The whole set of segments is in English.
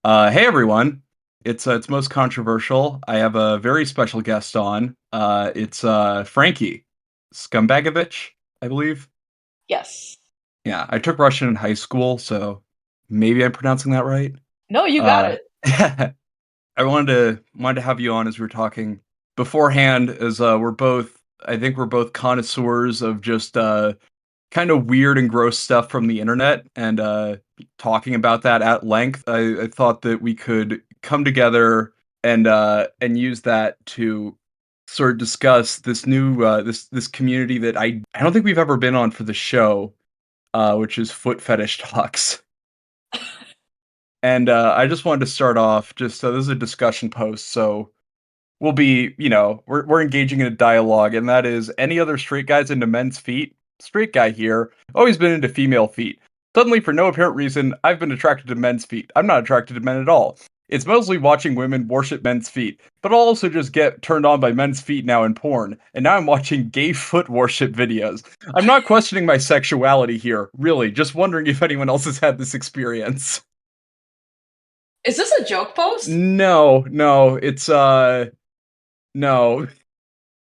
Hey everyone. It's most controversial. I have a very special guest on. It's Frankie Skumbagovich, I believe. Yes. Yeah, I took Russian in high school, so maybe I'm pronouncing that right. No, you got Uh, it. I wanted to have you on as we were talking beforehand, as I think we're both connoisseurs of just kind of weird and gross stuff from the internet, and talking about that at length. I thought that we could come together and use that to sort of discuss this new this community that I don't think we've ever been on for the show, which is Foot Fetish Talks. And I just wanted to start off, just this is a discussion post, so we'll be, we're engaging in a dialogue, and that is, any other straight guys into men's feet? Straight guy here, always been into female feet. Suddenly, for no apparent reason, I've been attracted to men's feet. I'm not attracted to men at all. It's mostly watching women worship men's feet, but I'll also just get turned on by men's feet now in porn, and now I'm watching gay foot worship videos. I'm not questioning my sexuality here, really, just wondering if anyone else has had this experience. Is this a joke post? No, no, no.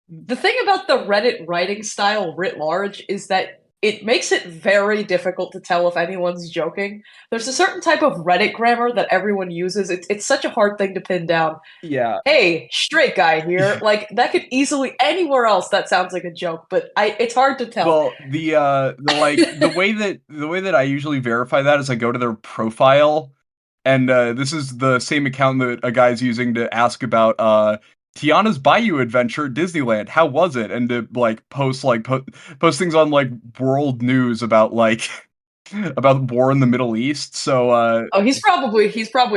The thing about the Reddit writing style writ large is that it makes it very difficult to tell if anyone's joking. There's a certain type of Reddit grammar that everyone uses. It's such a hard thing to pin down. Yeah. Hey, straight guy here. Like that could easily anywhere else that sounds like a joke, but it's hard to tell. Well, the way that I usually verify that is I go to their profile, and this is the same account that a guy's using to ask about Tiana's Bayou adventure at Disneyland. How was it? And to like post things on like world news about like about war in the Middle East. So Oh, he's probably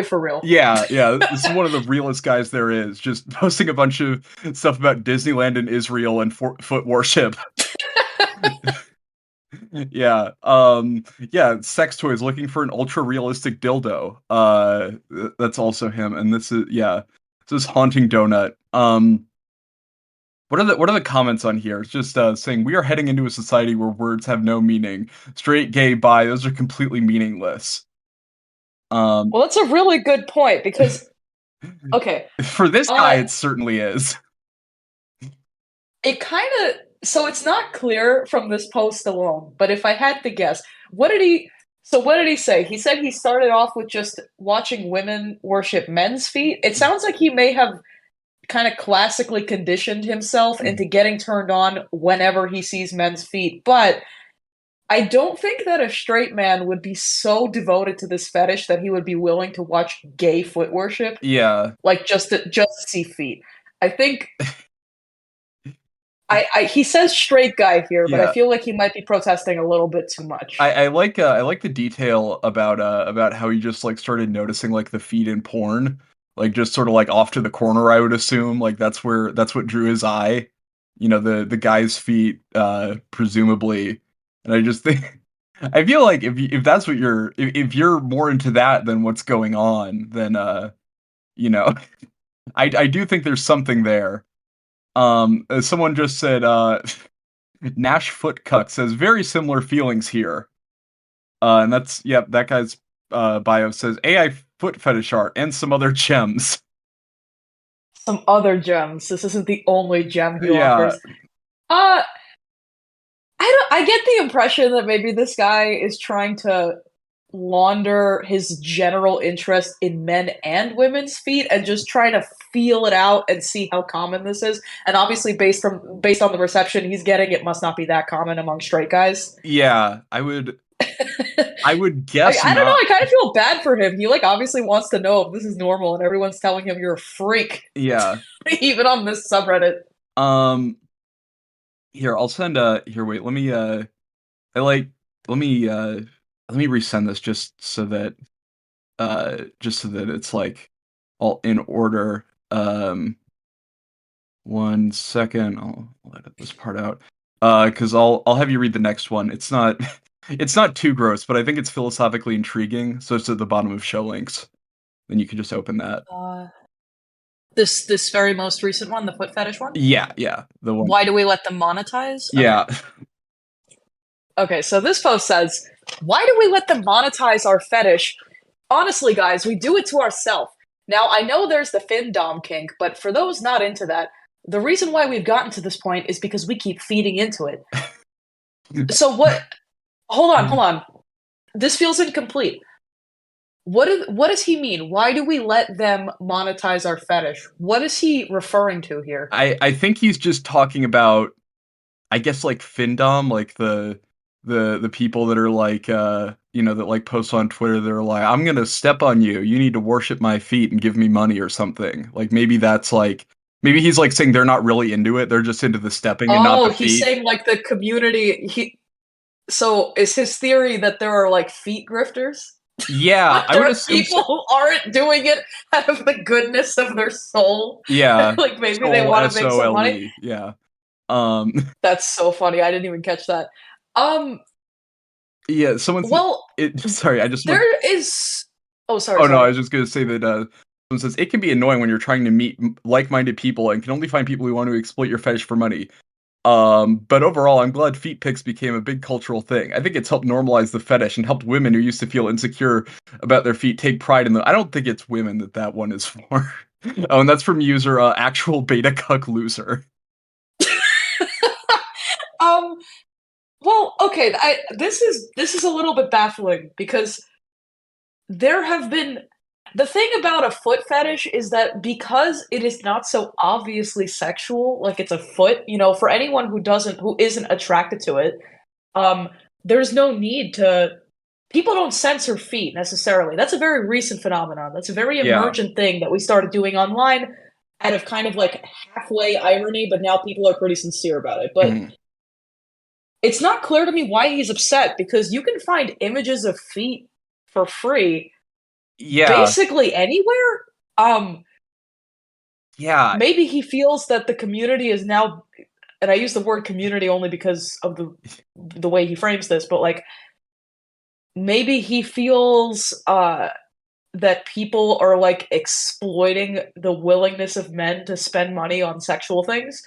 for real. yeah, yeah, this is one of the realest guys there is, just posting a bunch of stuff about Disneyland and Israel and foot worship. Yeah, sex toys, looking for an ultra realistic dildo. That's also him, and this is haunting donut. What are the comments on here? It's just saying we are heading into a society where words have no meaning. Straight, gay, bi, those are completely meaningless. Um, Well, that's a really good point because okay, for this guy, uh it certainly is. it kind of so it's not clear from this post alone, but if I had to guess, what did he what did he say? He said he started off with just watching women worship men's feet. It sounds like he may have kind of classically conditioned himself into getting turned on whenever he sees men's feet, but I don't think that a straight man would be so devoted to this fetish that he would be willing to watch gay foot worship, Yeah, like just to see feet. I think he says straight guy here, but I yeah. feel like he might be protesting a little bit too much. I like the detail about how he just like started noticing like the feet in porn, like just sort of like off to the corner. I would assume like that's what drew his eye, the guy's feet, presumably. And I just think I feel like if that's what if you're more into that than what's going on, then you know I do think there's something there. Someone just said Nash Footcuck says very similar feelings here. And that's, yep, that guy's bio says AI foot fetish art and some other gems. Some other gems. This isn't the only gem he Yeah, offers. Uh I don't I get the impression that maybe this guy is trying to launder his general interest in men and women's feet and just try to feel it out and see how common this is. And obviously based on the reception he's getting, it must not be that common among straight guys. yeah, I would guess I don't know, not. I kind of feel bad for him. He like obviously wants to know if this is normal and everyone's telling him you're a freak, Yeah. even on this subreddit. Um, here, I'll send here, wait, I like let me resend this just so that it's like all in order. 1 second, I'll edit this part out. Because I'll have you read the next one. It's not it's not too gross, but I think it's philosophically intriguing. So it's at the bottom of show links. Then you can just open that. Uh, this very most recent one, the foot fetish one. Yeah, yeah, the one. Why do we let them monetize? Okay. Yeah, Okay, so this post says, "Why do we let them monetize our fetish? honestly, guys, we do it to ourselves. Now, I know there's the fin dom kink, but for those not into that, the reason why we've gotten to this point is because we keep feeding into it. So what? Hold on, hold on. This feels incomplete. What does he mean? Why do we let them monetize our fetish? What is he referring to here? I think he's just talking about, I guess, like findom, like the people that are like that like post on Twitter, they're like, I'm gonna step on you. You need to worship my feet and give me money or something. Like maybe that's like maybe he's like saying they're not really into it. They're just into the stepping and not Oh, the he's feet. saying like the community. So is his theory that there are like feet grifters? Yeah, Like I there would are assume so. people who aren't doing it out of the goodness of their soul. Yeah. Like maybe they Soul want to make some money. SOLE. Yeah. Um That's so funny. I didn't even catch that. Um, yeah, someone said well, it sorry, I just want there is. Oh, sorry, oh no, I sorry. was just gonna say that someone says it can be annoying when you're trying to meet like-minded people and can only find people who want to exploit your fetish for money. But overall, I'm glad feet pics became a big cultural thing. I think it's helped normalize the fetish and helped women who used to feel insecure about their feet take pride in them. I don't think it's women that one is for. Oh, and that's from user actual beta cuck loser. Um, well, okay. This is a little bit baffling because there have been the thing about a foot fetish is that because it is not so obviously sexual, like it's a foot, for anyone who isn't attracted to it, um, there's no need to people don't censor feet necessarily. That's a very recent phenomenon. That's a very Yeah. emergent thing that we started doing online out of kind of like halfway irony, but now people are pretty sincere about it. But Mhm. it's not clear to me why he's upset because you can find images of feet for free Yeah. basically anywhere. Um, Yeah. maybe he feels that the community is now, and I use the word community only because of the way he frames this, but like maybe he feels that people are like exploiting the willingness of men to spend money on sexual things.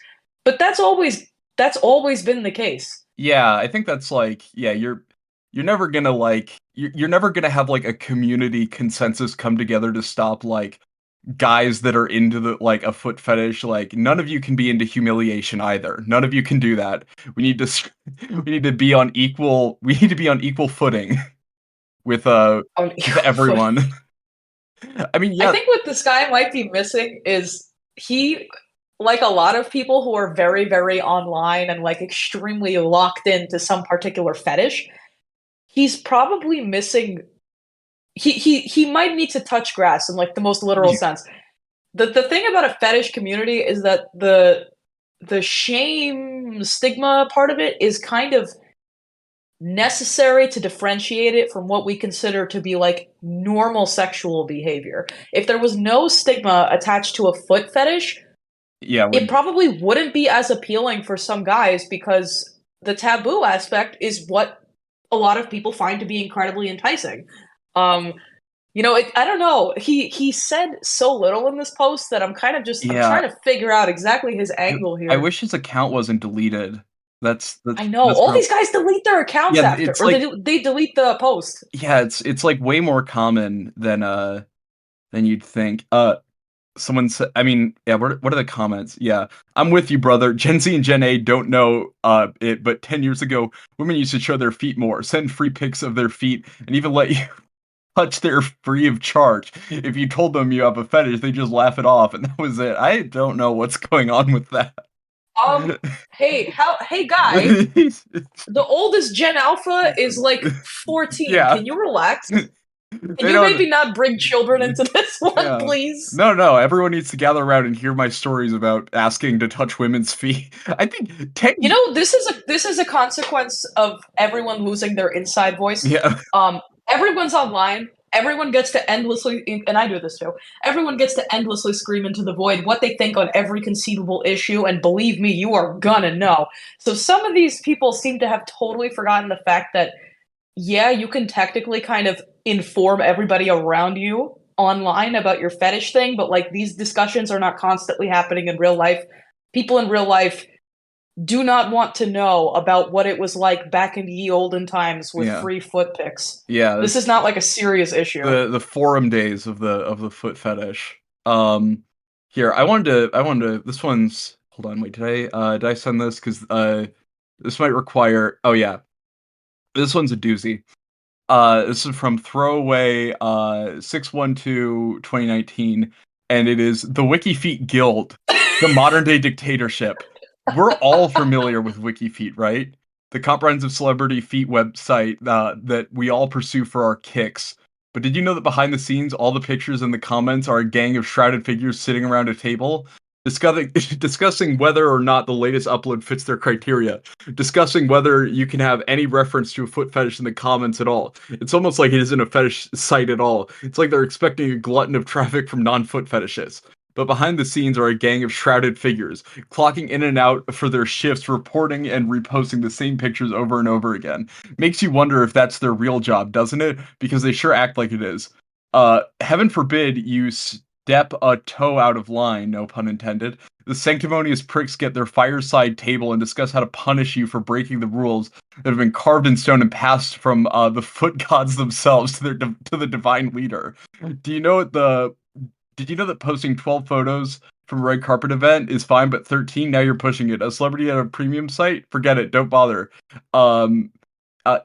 But that's always been the case. Yeah, I think that's like yeah, you're never gonna like you're never gonna have like a community consensus come together to stop like guys that are into the like a foot fetish. Like none of you can be into humiliation either. None of you can do that. We need to we need to be on equal we need to be on equal footing with On with equal footing. everyone. I mean, I yeah, think what this guy might be missing is he, like a lot of people who are very, very online and like extremely locked into some particular fetish, he's probably missing. He might need to touch grass in like the most literal yeah, sense. The thing about a fetish community is that the shame stigma part of it is kind of necessary to differentiate it from what we consider to be like normal sexual behavior. If there was no stigma attached to a foot fetish, yeah, it when probably wouldn't be as appealing for some guys because the taboo aspect is what a lot of people find to be incredibly enticing. Um, I don't know. He said so little in this post that I'm yeah, trying to figure out exactly his I angle I here. wish his account wasn't deleted. I know That's all real these guys delete their accounts yeah, after, it's or like they delete the post. yeah, it's like way more common than you'd think. Someone said, I mean, yeah, what are the comments? Yeah, I'm with you, brother. Gen Z and Gen A don't know it, but 10 years ago, women used to show their feet more, send free pics of their feet, and even let you touch their free of charge. If you told them you have a fetish, they just laugh it off, and that was it. I don't know what's going on with that. Hey guy, the oldest Gen Alpha is like 14. Yeah, Can you relax? Can they you don't. maybe not bring children into this one, Yeah. please? No, no, everyone needs to gather around and hear my stories about asking to touch women's feet. I think 10 This is a consequence of everyone losing their inside voice. yeah. Um, Everyone's online. Everyone gets to endlessly, and I do this too. Everyone gets to endlessly scream into the void what they think on every conceivable issue, and believe me, you are gonna know. So some of these people seem to have totally forgotten the fact that yeah, you can technically kind of inform everybody around you online about your fetish thing, but like these discussions are not constantly happening in real life. People in real life do not want to know about what it was like back in ye olden times with Yeah. free foot pics. Yeah, This is it's not like a serious issue. the forum days of the foot fetish. Um, Here, I wanted to this one's hold on, wait, did I send this? 'Cause, this might require oh, yeah. This one's a doozy. This is from Throwaway, 6/12/2019, and it is the WikiFeet Guild, the modern day dictatorship. We're all familiar with WikiFeet, right? The comprehensive celebrity feet website that we all pursue for our kicks. But did you know that behind the scenes, all the pictures in the comments are a gang of shrouded figures sitting around a table, discussing discussing whether or not the latest upload fits their criteria, discussing whether you can have any reference to a foot fetish in the comments at all. It's almost like it isn't a fetish site at all. It's like they're expecting a glutton of traffic from non-foot fetishists. But behind the scenes are a gang of shrouded figures, clocking in and out for their shifts, reporting and reposting the same pictures over and over again. Makes you wonder if that's their real job, doesn't it? Because they sure act like it is. Heaven forbid you step a toe out of line, no pun intended. The sanctimonious pricks get their fireside table and discuss how to punish you for breaking the rules that have been carved in stone and passed from the foot gods themselves to to the divine leader. Do you know the Did you know that posting 12 photos from a red carpet event is fine, but 13 now you're pushing it? A celebrity at a premium site? Forget it. Don't bother. Um,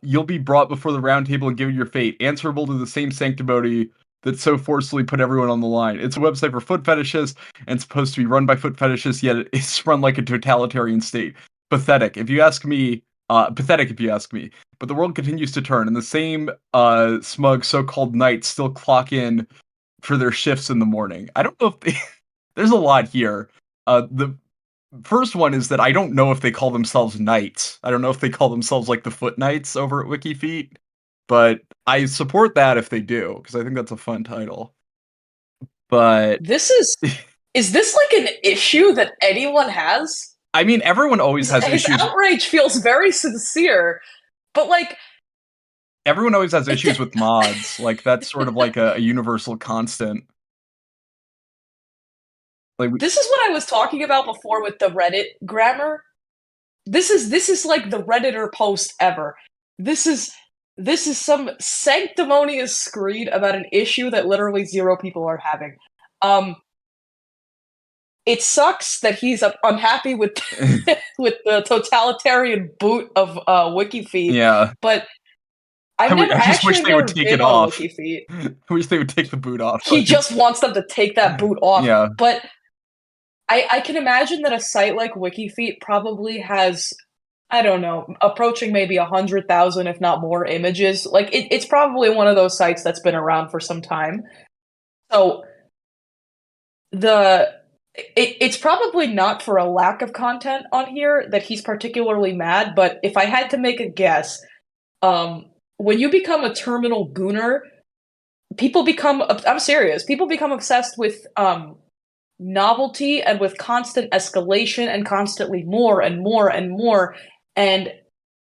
you'll be brought before the round table and given your fate, answerable to the same sanctimony that so forcefully put everyone on the line. It's a website for foot fetishists and supposed to be run by foot fetishists, yet it's run like a totalitarian state. Pathetic, if you ask me. Pathetic, if you ask me. But the world continues to turn, and the same smug so-called knights still clock in for their shifts in the morning. I don't know if they, there's a lot here. The first one is that I don't know if they call themselves knights. I don't know if they call themselves like the Foot Knights over at WikiFeet, but I support that if they do because I think that's a fun title. But This is this like an issue that anyone has? I mean, everyone always has His issues. outrage feels very sincere, but like Everyone always has it, issues with mods. Like that's sort of like a universal constant. Like this is what I was talking about before with the Reddit grammar. This is like the Redditor post ever. This is this is some sanctimonious screed about an issue that literally zero people are having. Um, it sucks that he's unhappy with with the totalitarian boot of WikiFeet, yeah, but I I just actually wish have they would never take been it on off. WikiFeet. I wish they would take the boot off. He just wants them to take that boot off. Yeah. But I can imagine that a site like WikiFeet probably has, I don't know, approaching maybe 100,000, if not more, images. Like it's probably one of those sites that's been around for some time. So the it's probably not for a lack of content on here that he's particularly mad. But if I had to make a guess, when you become a terminal gooner, people become, I'm serious, people become obsessed with novelty and with constant escalation and constantly more and more and more. And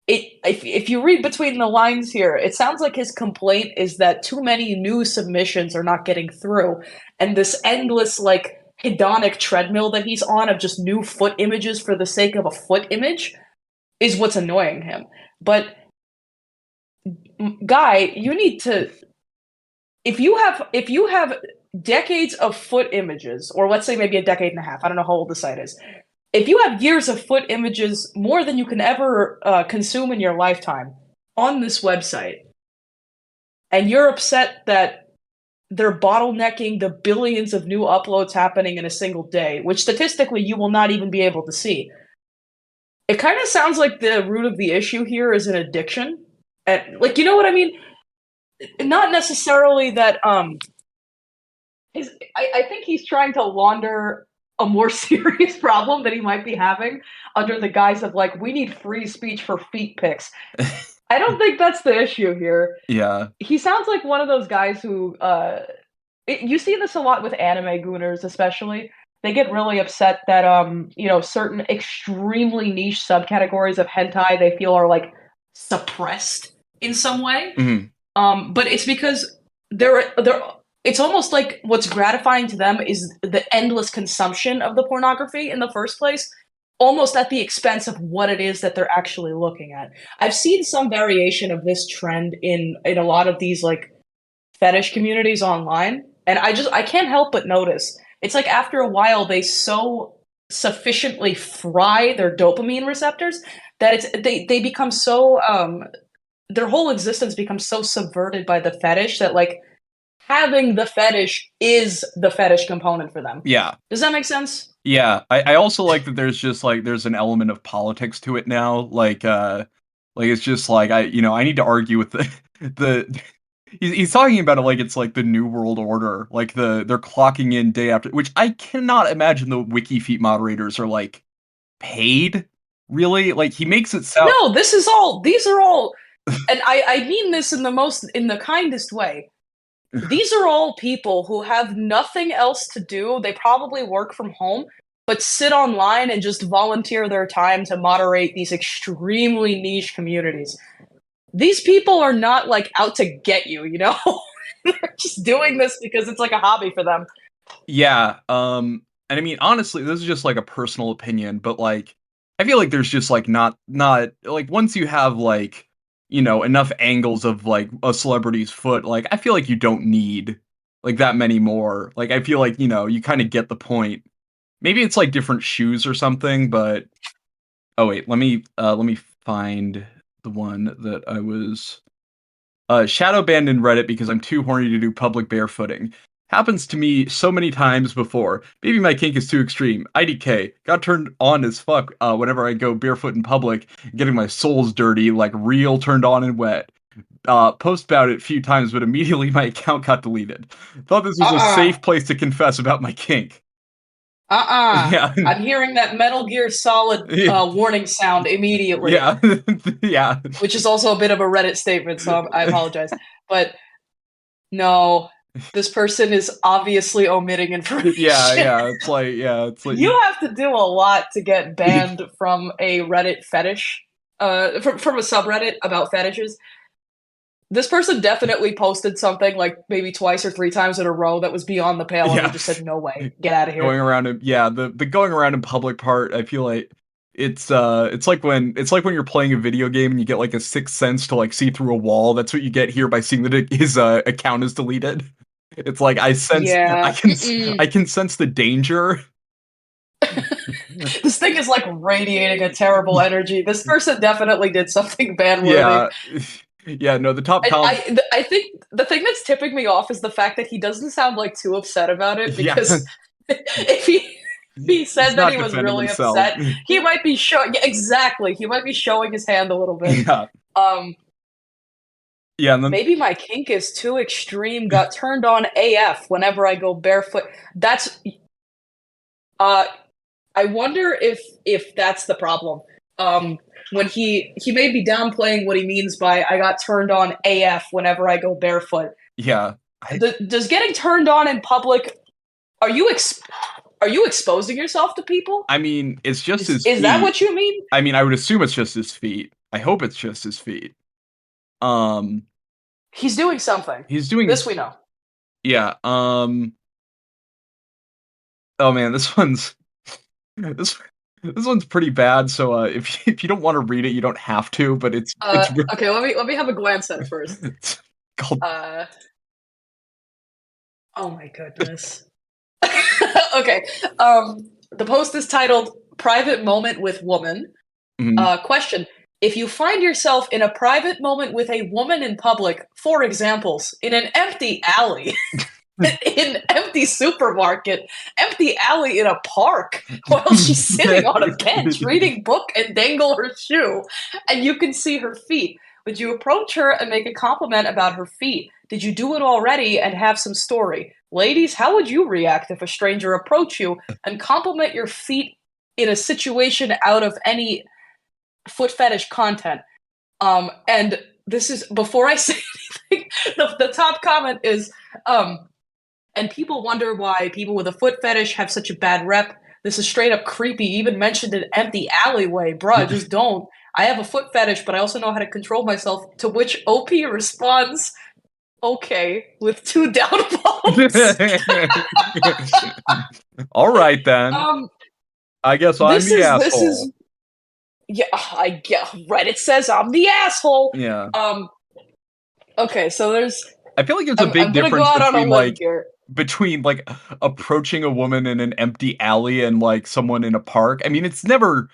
if you read between the lines here, it sounds like his complaint is that too many new submissions are not getting through, and this endless like hedonic treadmill that he's on of just new foot images for the sake of a foot image is what's annoying him. But guy, you need to, if you have decades of foot images, or let's say maybe a decade and a half, I don't know how old the site is. If you have years of foot images, more than you can ever consume in your lifetime, on this website, and you're upset that they're bottlenecking the billions of new uploads happening in a single day, which statistically you will not even be able to see. It kind of sounds like the root of the issue here is an addiction. And, like, you know what I mean? Not necessarily that I think he's trying to launder a more serious problem that he might be having under the guise of like, we need free speech for feet pics. I don't think that's the issue here. Yeah. He sounds like one of those guys who you see this a lot with anime gooners, especially. They get really upset that certain extremely niche subcategories of hentai they feel are like suppressed in some way. Mhm. But it's because they're it's almost like what's gratifying to them is the endless consumption of the pornography in the first place, almost at the expense of what it is that they're actually looking at. I've seen some variation of this trend in a lot of these like fetish communities online, and I can't help but notice. It's like after a while they so sufficiently fry their dopamine receptors that they become so their whole existence becomes so subverted by the fetish that like having the fetish is the fetish component for them. Yeah. Does that make sense? Yeah, I also like that there's just, like there's an element of politics to it now, like, it's just like, I need to argue with the he's talking about it like it's like the New World Order, like they're clocking in day after, which I cannot imagine the WikiFeet moderators are, like, paid, really? Like, he makes it sound No, these are all, and I mean this in the kindest way. These are all people who have nothing else to do. They probably work from home, but sit online and just volunteer their time to moderate these extremely niche communities. These people are not like out to get you, you know? They're just doing this because it's like a hobby for them. Yeah, and I mean, honestly, this is just, like, a personal opinion, but, like, I feel like there's just, like, not like, once you have, like, enough angles of, like, a celebrity's foot, like, I feel like you don't need, like, that many more. Like, I feel like, you kinda get the point. Maybe it's, like, different shoes or something, but oh, wait, let me find the one that I was shadow banned in Reddit because I'm too horny to do public barefooting. Happens to me so many times before. Maybe my kink is too extreme. IDK. Got turned on as fuck whenever I go barefoot in public, getting my soles dirty, like real turned on and wet. Post about it a few times, but immediately my account got deleted. Thought this was a Uh-uh. safe place to confess about my kink. Uh-uh. Yeah. I'm hearing that Metal Gear Solid warning sound immediately, Yeah. Yeah. which is also a bit of a Reddit statement, so I apologize. But no, this person is obviously omitting Yeah, information. yeah, it's like You have to do a lot to get banned from a Reddit fetish, from a subreddit about fetishes. This person definitely posted something like maybe twice or three times in a row that was beyond the pale, and we yeah. just said, "No way, get out of Going here." around in yeah, the going around in public part, I feel like it's like when you're playing a video game and you get like a sixth sense to like see through a wall. That's what you get here by seeing that his account is deleted. It's like I Yeah. can I can sense the danger. This thing is like radiating a terrible energy. This person definitely did something bad worthy. Yeah. Yeah, no, the top And com I think the thing that's tipping me off is the fact that he doesn't sound like too upset about it, yeah. because if he He's said that not he was defending really himself. upset, he might be showing, yeah, exactly. He might be showing his hand a little bit. Yeah. Um, Yeah, and then Maybe my kink is too extreme. Got turned on AF whenever I go barefoot. That's uh I wonder if that's the problem. When he may be downplaying what he means by "I got turned on AF whenever I go barefoot." yeah. I Does getting turned on in public, are you are you exposing yourself to people? I mean, it's just his Is that feet. what you mean? I mean, I would assume it's just his feet. I hope it's just his feet. Um, He's doing something. he's doing This we know. yeah, oh man, this this one's pretty bad, so, if you don't wanna read it, you don't have to, but Okay. Let me have a glance at it first. it's called Uh, oh my goodness. Okay. The post is titled "Private Moment with Woman." mhm, Question: if you find yourself in a private moment with a woman in public, for examples, in an empty alley, in empty supermarket, empty alley in a park, while she's sitting on a bench reading book and dangle her shoe, and you can see her feet, would you approach her and make a compliment about her feet? Did you do it already and have some story? Ladies, how would you react if a stranger approached you and compliment your feet in a situation out of any foot fetish content? And this is before I say anything. The top comment is, and people wonder why people with a foot fetish have such a bad rep. This is straight up creepy. Even mentioned an empty alleyway, bruh. Just don't. I have a foot fetish, but I also know how to control myself. To which OP responds, "Okay," with two down votes. Alright then. um, I guess I'm This the is this asshole. is yeah, I yeah, Reddit says I'm the asshole. Yeah. Um okay, so there's I feel like there's a I'm big gonna go difference out on a between, limb like here. approaching a woman in an empty alley and, like, someone in a park. I mean, it's never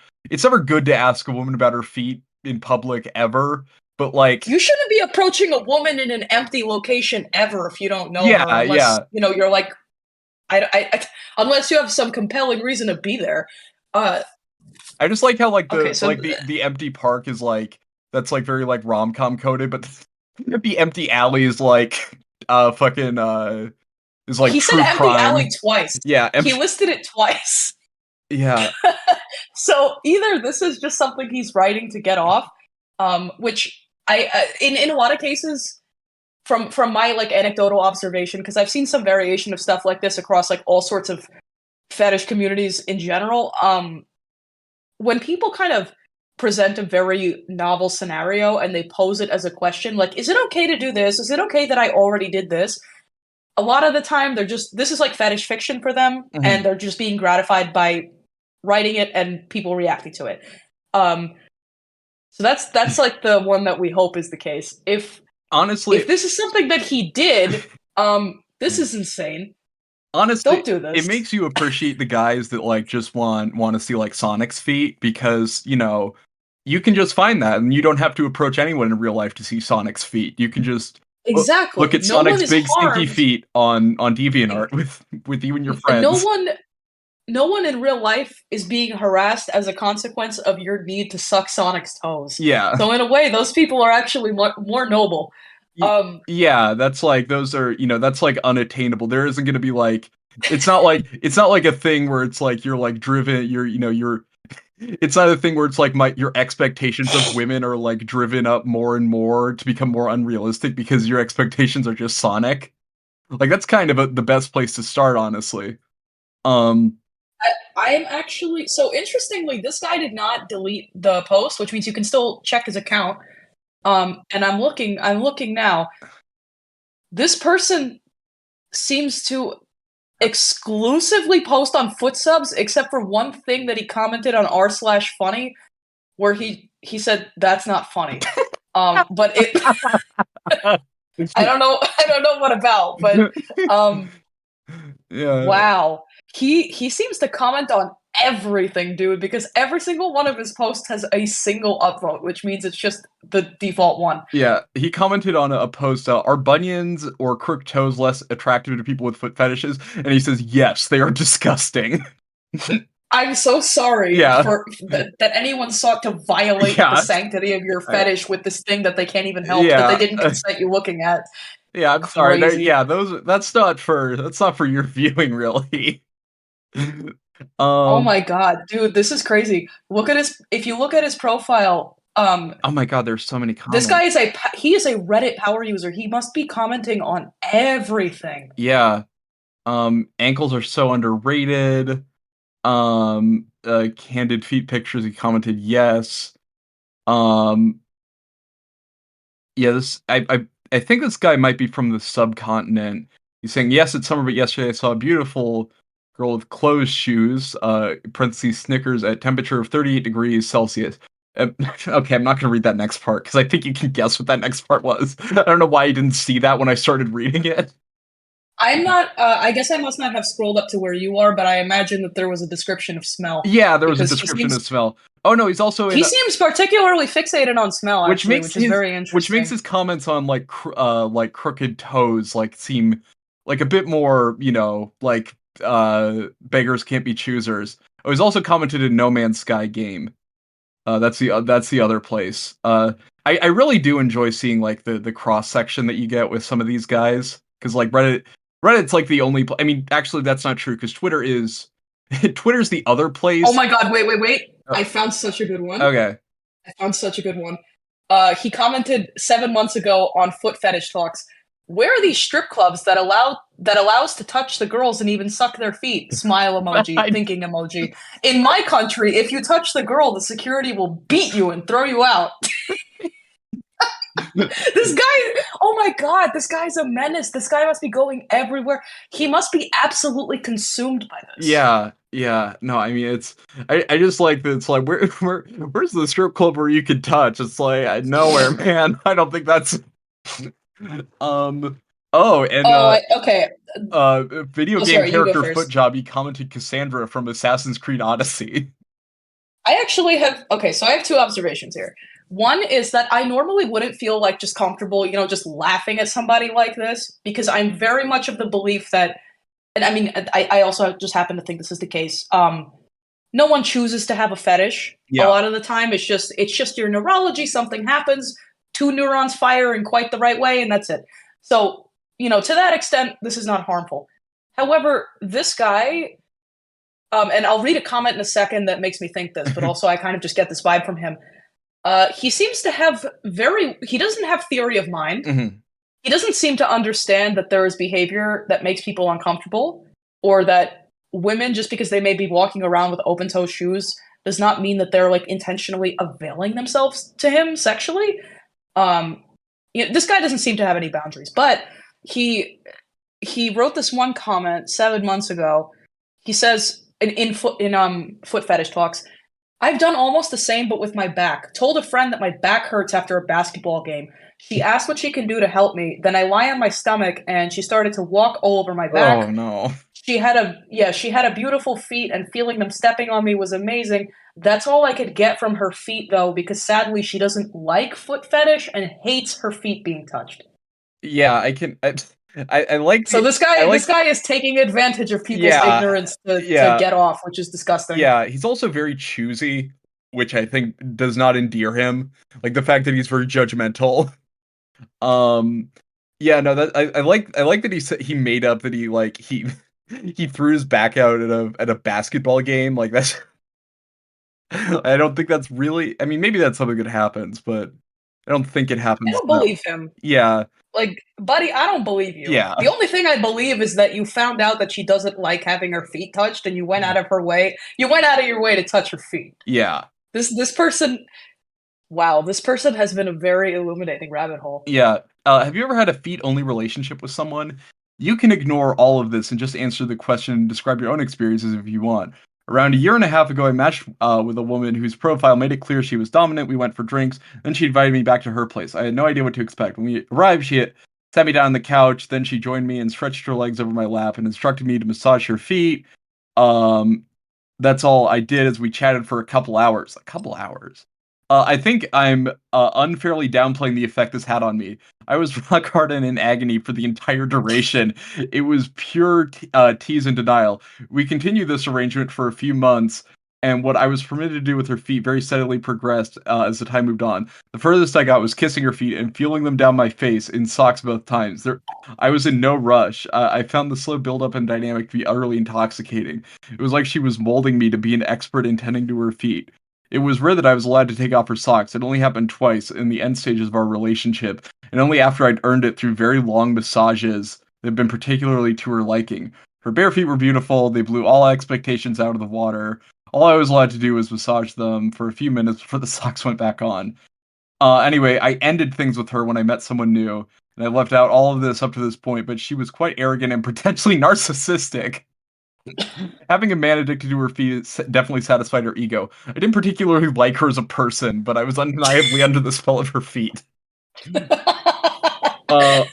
good to ask a woman about her feet in public ever, but, like You shouldn't be approaching a woman in an empty location ever if you don't know her, yeah, unless yeah. you're like unless you have some compelling reason to be there. Uh, I just like how, like, okay, the so like, the empty park is, like that's, like, very, like, rom-com coded, but the empty alley is, like, fucking, is, like, he said true empty alley crime. twice. Yeah, He empty listed it twice. yeah. So either this is just something he's writing to get off, which in a lot of cases from my like anecdotal observation, because I've seen some variation of stuff like this across like all sorts of fetish communities in general. When people kind of present a very novel scenario and they pose it as a question, like, is it okay to do this? Is it okay that I already did this? A lot of the time, they're just, this is like fetish fiction for them, and Mhm. they're just being gratified by writing it and people reacting to it. Um, so that's like the one that we hope is the case. If Honestly this is something that he did, this is insane. honestly, Don't do it this. makes you appreciate the guys that, like, just wanna see, like, Sonic's feet because, you can just find that, and you don't have to approach anyone in real life to see Sonic's feet. You can just look Exactly. at No one Sonic's is big stinky harmed. feet on DeviantArt with you and your No friends. one no one in real life is being harassed as a consequence of your need to suck Sonic's toes. Yeah. So in a way, those people are actually more noble. Y Um, yeah, that's like those are that's, like, unattainable. There isn't gonna be, like it's not like a thing where it's like you're, like, driven you're it's not a thing where it's like your expectations of women are, like, driven up more and more to become more unrealistic because your expectations are just Sonic. Like, that's kind of the best place to start, honestly. Um, I am actually so interestingly, this guy did not delete the post, which means you can still check his account. And I'm looking now. This person seems to exclusively post on foot subs, except for one thing that he commented on r/funny, where he said that's not funny. But it I don't know I don't know what about, but um yeah. wow. He seems to comment on everything, dude, because every single one of his posts has a single upvote, which means it's just the default one. Yeah, he commented on a post, "Are bunions or crooked toes less attractive to people with foot fetishes?" And he says, "Yes, they are disgusting." I'm so sorry Yeah. for that anyone sought to violate the Yeah. sanctity of your I fetish with this thing that they can't even help, that they yeah. didn't consent you looking at. Yeah, I'm sorry. No, Crazy. yeah, those that's not for your viewing, really. Oh Um, my god, dude, this is crazy. Look at his if you look at his profile, oh my god, there's so many this guy comments. is he is a Reddit power user. He must be commenting on everything. Yeah. Ankles are so underrated. Candid feet pictures, he commented, "Yes." Um, yeah, I think this guy might be from the subcontinent. He's saying, "Yes, it's summer, but yesterday I saw a beautiful girl with closed shoes, parentheses, Snickers at temperature of 38 degrees Celsius." Okay, I'm not gonna read that next part because I think you can guess what that next part was. I don't know why you didn't see that when I started reading it. I'm not I guess I must not have scrolled up to where you are, but I imagine that there was a description of smell Yeah, there was a because description of smell. Oh, no, he's also he in seems particularly fixated on smell which actually, makes which is his very which makes interesting. his comments on, like, crooked toes, like, seem, like, a bit more, beggars can't be choosers. Oh, he's also commented in No Man's Sky game. That's the other place. I really do enjoy seeing, like, the cross-section that you get with some of these guys because like, Reddit's, like, the only pl I mean, actually, that's not true because Twitter is Twitter's the other Oh place. my god, wait, wait, wait. Uh, I found such a good one. okay. I found such a good one. He commented 7 months ago on Foot Fetish Talks. Where are these strip clubs that allows to touch the girls and even suck their feet? Smile emoji, I thinking emoji. In my country, if you touch the girl, the security will beat you and throw you out. This guy, oh my god, this guy's a menace. This guy must be going everywhere. He must be absolutely consumed by this. Yeah, yeah. No, I mean, I just like that it's like, where's the strip club where you can touch? It's like, nowhere, man. I don't think that's um, oh, and, Okay. video Oh, game sorry, you go character foot first. job, he commented Cassandra from Assassin's Creed Odyssey. I actually have, okay, so I have two observations here. One is that I normally wouldn't feel like just comfortable, just laughing at somebody like this because I'm very much of the belief that, and I mean, I also just happen to think this is the case. No one chooses to have a fetish. A Yeah. lot of the time, it's just your neurology. Something happens, two neurons fire in quite the right way, and that's it. So, to that extent, this is not harmful. However, this guy, and I'll read a comment in a second that makes me think this, but also I kind of just get this vibe from him. He seems to have he doesn't have theory of mind. Mhm. He doesn't seem to understand that there is behavior that makes people uncomfortable, or that women, just because they may be walking around with open toe shoes, does not mean that they're like intentionally availing themselves to him sexually. Um, this guy doesn't seem to have any boundaries, but he he wrote this one comment 7 months ago. He says in foot fetish talks, I've done almost the same, but with my back. Told a friend that my back hurts after a basketball game. She asked what she can do to help me. Then I lie on my stomach, and she started to walk all over my Oh, back. no. She had a beautiful feet, and feeling them stepping on me was amazing. That's all I could get from her feet, though, because sadly she doesn't like foot fetish and hates her feet being touched. Yeah, I can I like So the this I guy, this like guy is taking advantage of people's yeah, ignorance to yeah. get off, which is disgusting. Yeah, he's also very choosy, which I think does not endear him. Like the fact that he's very judgmental. Um, yeah, no, that I like that he made up that he he threw his back out at a basketball game. Like that's I don't think that's really. I mean, maybe that's something that happens, but I don't think it I happens don't that. believe him. Yeah, Like, buddy, I don't believe you. yeah, The only thing I believe is that you found out that she doesn't like having her feet touched, and you went out of her way. You went out of your way to touch her feet. yeah. This person, wow, this person has been a very illuminating rabbit hole. Yeah. Have you ever had a feet-only relationship with someone? You can ignore all of this and just answer the question and describe your own experiences if you want. Around a year and a half ago, I matched with a woman whose profile made it clear she was dominant. We went for drinks, then she invited me back to her place. I had no idea what to expect. When we arrived, she had sat me down on the couch. Then she joined me and stretched her legs over my lap and instructed me to massage her feet. Um, that's all I did as we chatted for a couple hours. A couple hours. I think I'm unfairly downplaying the effect this had on me. I was rock hard and in agony for the entire duration. It was pure tease and denial. We continued this arrangement for a few months, and what I was permitted to do with her feet very steadily progressed as the time moved on. The furthest I got was kissing her feet and feeling them down my face in socks both times. I was in no rush. I found the slow buildup and dynamic to be utterly intoxicating. It was like she was molding me to be an expert in tending to her feet. It was rare that I was allowed to take off her socks. It only happened twice in the end stages of our relationship, and only after I'd earned it through very long massages that had been particularly to her liking. Her bare feet were beautiful, they blew all expectations out of the water. All I was allowed to do was massage them for a few minutes before the socks went back on. Anyway, I ended things with her when I met someone new, and I left out all of this up to this point, but she was quite arrogant and potentially narcissistic. Having a man addicted to her feet definitely satisfied her ego. I didn't particularly like her as a person, but I was undeniably under the spell of her feet. Uh,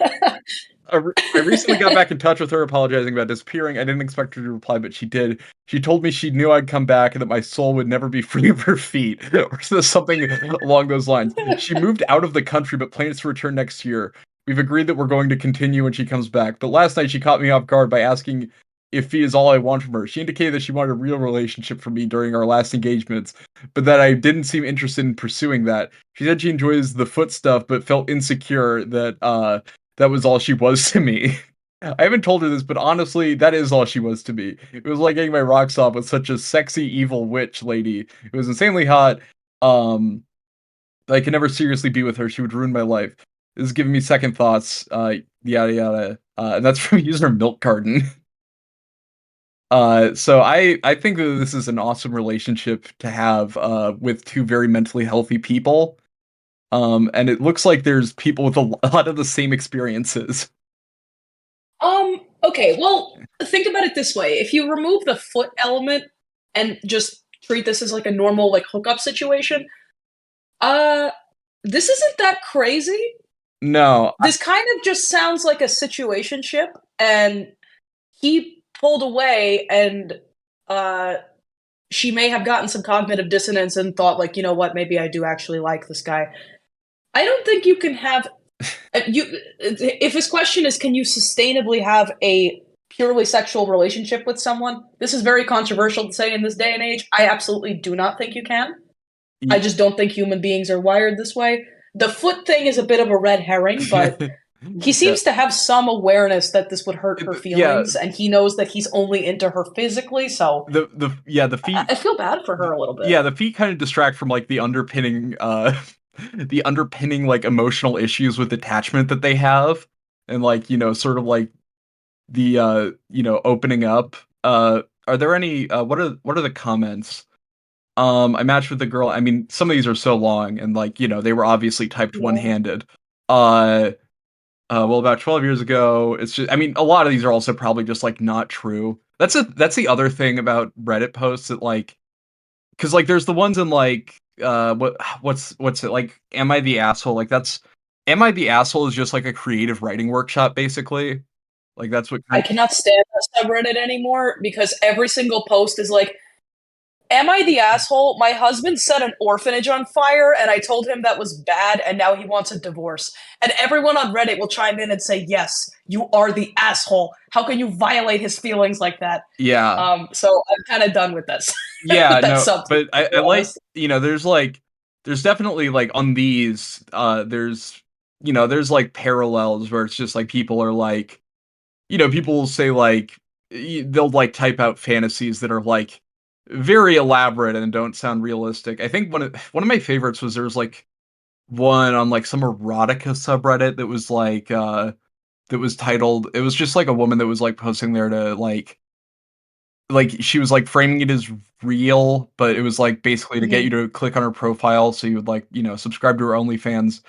I recently got back in touch with her, apologizing about disappearing. I didn't expect her to reply, but she did. She told me she knew I'd come back and that my soul would never be free of her feet, or something along those lines. She moved out of the country, but plans to return next year. We've agreed that we're going to continue when she comes back. But last night she caught me off guard by asking if feet is all I want from her. She indicated that she wanted a real relationship from me during our last engagements, but that I didn't seem interested in pursuing that. She said she enjoys the foot stuff, but felt insecure that was all she was to me. I haven't told her this, but honestly, that is all she was to me. It was like getting my rocks off with such a sexy, evil witch lady. It was insanely hot. Um, I could never seriously be with her. She would ruin my life. This is giving me second thoughts. Yada yada. And that's from user Milk Carton. So I think that this is an awesome relationship to have with two very mentally healthy people. And it looks like there's people with a lot of the same experiences. Okay, well, think about it this way. If you remove the foot element and just treat this as like a normal like hookup situation, uh this isn't that crazy. No, This kind of just sounds like a situationship, and he pulled away, and uh she may have gotten some cognitive dissonance and thought like, you know what, maybe I do actually like this guy. I don't think you can have you if his question is can you sustainably have a purely sexual relationship with someone? This is very controversial to say in this day and age. I absolutely do not think you can. I just don't think human beings are wired this way. The foot thing is a bit of a red herring, but he yeah, seems to have some awareness that this would hurt her yeah. feelings, and he knows that he's only into her physically, so The feet I feel bad for her a little bit. yeah, the feet kind of distract from like the underpinning the underpinning like emotional issues with attachment that they have, and like, sort of like the opening up. Are there any what are the comments? I matched with a girl. I mean, some of these are so long and like, they were obviously typed Yeah. one-handed. Uh well, about 12 years ago, it's just, I mean, a lot of these are also probably just like not true. That's the other thing about Reddit posts that like, because like there's the ones in like what's it like? Am I the asshole? Like that's Am I the asshole is just like a creative writing workshop basically. Like that's what I kind. cannot stand that subreddit anymore because every single post is like, am I the asshole? My husband set an orphanage on fire and I told him that was bad and now he wants a divorce. And everyone on Reddit will chime in and say, yes, you are the asshole. How can you violate his feelings like that? Yeah. So I'm kind of done with this, Yeah, with that no, subtext, but to I be like, honest. there's definitely like on these there's like parallels where it's just like people are like, people will say like they'll like type out fantasies that are like very elaborate and don't sound realistic. I think one of my favorites was there was like one on like some erotica subreddit that was like that was titled, it was just like a woman that was like posting there to like she was like framing it as real, but it was like basically to get you Mhm. to click on her profile so you would like, subscribe to her OnlyFans.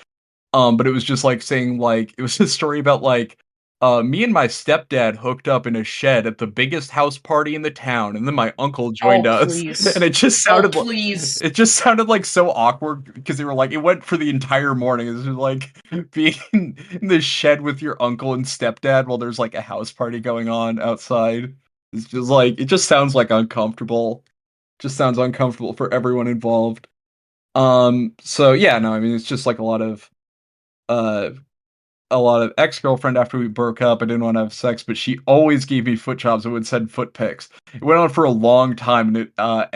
But it was just like saying like it was a story about like me and my stepdad hooked up in a shed at the biggest house party in the town, and then my uncle joined Oh, us. And please. Oh, please. it just sounded like so awkward because they were like it went for the entire morning. It was just like being in the shed with your uncle and stepdad while there's like a house party going on outside. It's just like it just sounds like uncomfortable. Just sounds uncomfortable for everyone involved. So yeah, no, I mean it's just like uh a lot of ex-girlfriend after we broke up. I didn't want to have sex, but she always gave me foot jobs and would send foot pics. It went on for a long time, and I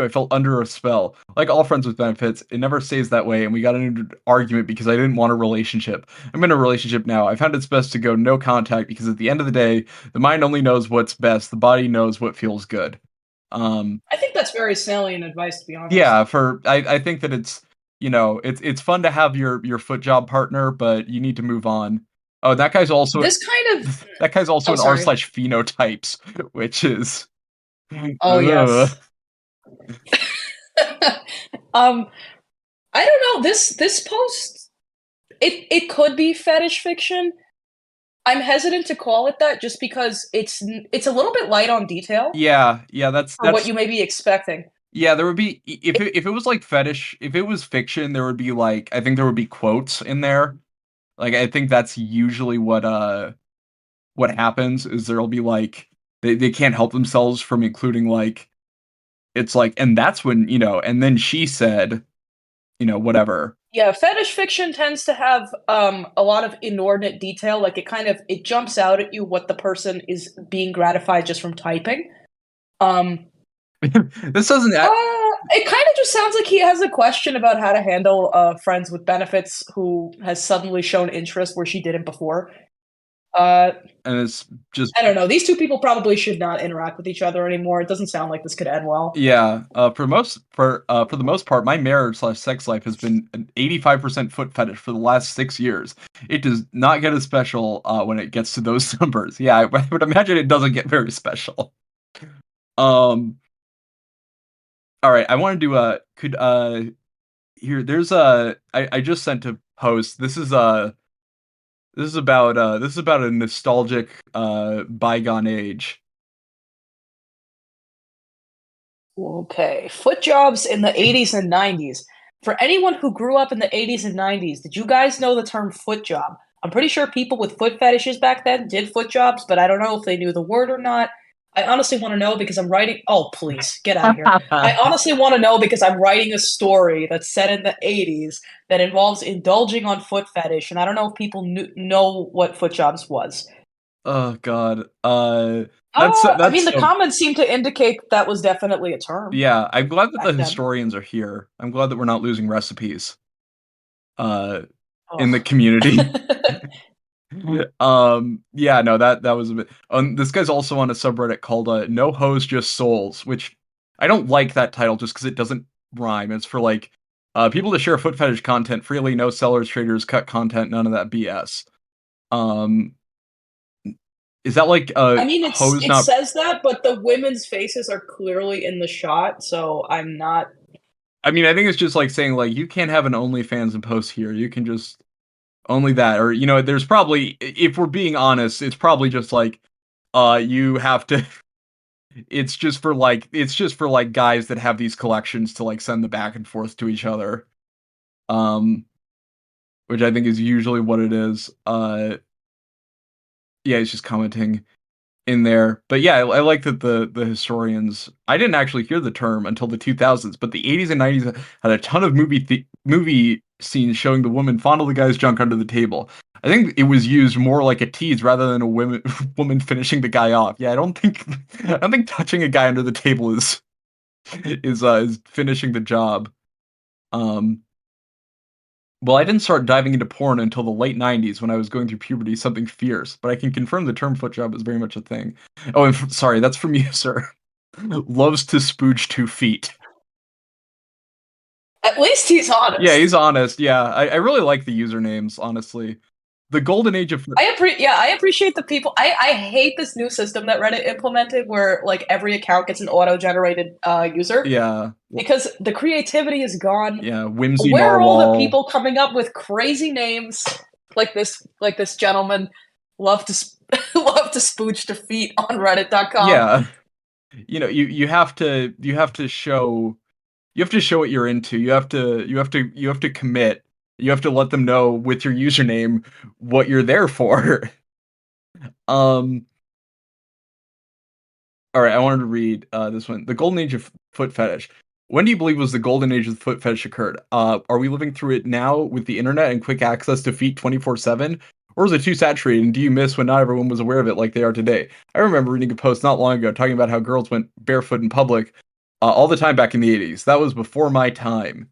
felt under a spell. Like all friends with benefits, it never stays that way, and we got into an argument because I didn't want a relationship. I'm in a relationship now. I found it's best to go no contact because at the end of the day, the mind only knows what's best. The body knows what feels good. Um, I think that's very salient advice, to be honest. yeah, I think that it's fun to have your foot job partner, but you need to move on. Oh, This kind of. that guy's also Oh, an r sorry. slash phenotypes, which is Oh, ugh. yes. um, I don't know. This post, it could be fetish fiction. I'm hesitant to call it that just because it's a little bit light on detail Yeah, yeah, for what you may be expecting. yeah, there would be if it was like fetish, if it was fiction, there would be like I think there would be quotes in there. Like I think that's usually what happens is there'll be like they can't help themselves from including like it's like, and that's when, and then she said, whatever. Yeah, fetish fiction tends to have a lot of inordinate detail. Like it jumps out at you what the person is being gratified just from typing. Um, This doesn't it kind of just sounds like he has a question about how to handle friends with benefits who has suddenly shown interest where she didn't before. Uh, and it's just I don't know. These two people probably should not interact with each other anymore. It doesn't sound like this could end well. yeah, for the most part, my marriage slash sex life has been an 85% foot fetish for the last 6 years. It does not get as special when it gets to those numbers. Yeah, I would imagine it doesn't get very special. Um, all right, I want to do could here, there's a I just sent a post. This is about a nostalgic bygone age. Okay, foot jobs in the 80s and 90s. For anyone who grew up in the 80s and 90s, did you guys know the term foot job? I'm pretty sure people with foot fetishes back then did foot jobs, but I don't know if they knew the word or not. I honestly want to know because I'm writing. Oh, please, get out of here. I honestly want to know because I'm writing a story that's set in the 80s that involves indulging on foot fetish, and I don't know if people know what foot jobs was. Oh god. I mean, That's the so comments seem to indicate that was definitely a term yeah, I'm glad that the back then. historians are here. I'm glad that we're not losing recipes uh in the Oh. community. Yeah, no, that was a bit this guy's also on a subreddit called No Hoes Just Souls, which I don't like that title just because it doesn't rhyme. It's for like people to share foot fetish content freely, no sellers, traders, cut content, none of that BS. Um is that like I mean, hose it not says that, but the women's faces are clearly in the shot, so I'm not. I mean, I think it's just like saying like you can't have an OnlyFans and post here. You can just only that, or there's probably, if we're being honest, it's probably just like you have to. It's just for like guys that have these collections to like send the back and forth to each other. Um, which I think is usually what it is. Yeah, he's just commenting in there. But yeah, I like that the historians. I didn't actually hear the term until the 2000s, but the 80s and 90s had a ton of movie scenes showing the woman fondle the guy's junk under the table. I think it was used more like a tease rather than a woman finishing the guy off. Yeah, I don't think touching a guy under the table is finishing the job. Um, well, I didn't start diving into porn until the late 90s when I was going through puberty, something fierce, but I can confirm the term foot job is very much a thing. Oh, and sorry, that's from you, sir. Loves to spooge 2 feet. At least he's Yeah, honest. he's honest. Yeah, I really like the usernames, honestly. The golden age of I appreciate the people. I hate this new system that Reddit implemented, where like every account gets an auto-generated user yeah, because the creativity is gone. yeah, Whimsy Where are all the Narwhal. people coming up with crazy names like this gentleman? Love to love to spooch defeat on Reddit.com. Yeah, you have to show what you're into. You have to commit. You have to let them know with your username what you're there for. Um, all right, I wanted to read this one. The golden age of foot fetish. When do you believe was the golden age of the foot fetish occurred? Are we living through it now with the internet and quick access to feet 24/7? Or is it too saturated and do you miss when not everyone was aware of it like they are today? I remember reading a post not long ago talking about how girls went barefoot in public all the time back in the 80s. That was before my time.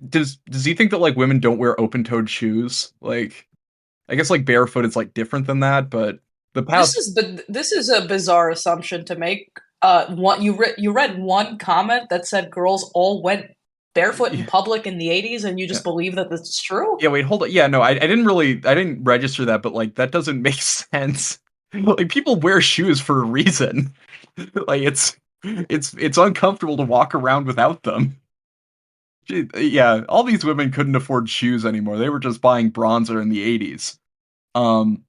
Does he think that like women don't wear open-toed shoes? Like I guess like barefoot is like different than that, but the past This is a bizarre assumption to make. One you read one comment that said girls all went barefoot in yeah, public in the 80s, and you yeah. just believe that that's true. Yeah, wait, hold on. Yeah, no, I didn't register that, but like that doesn't make sense. Like people wear shoes for a reason. Like it's uncomfortable to walk around without them. Yeah, all these women couldn't afford shoes anymore. They were just buying bronzer in the 80s. Um,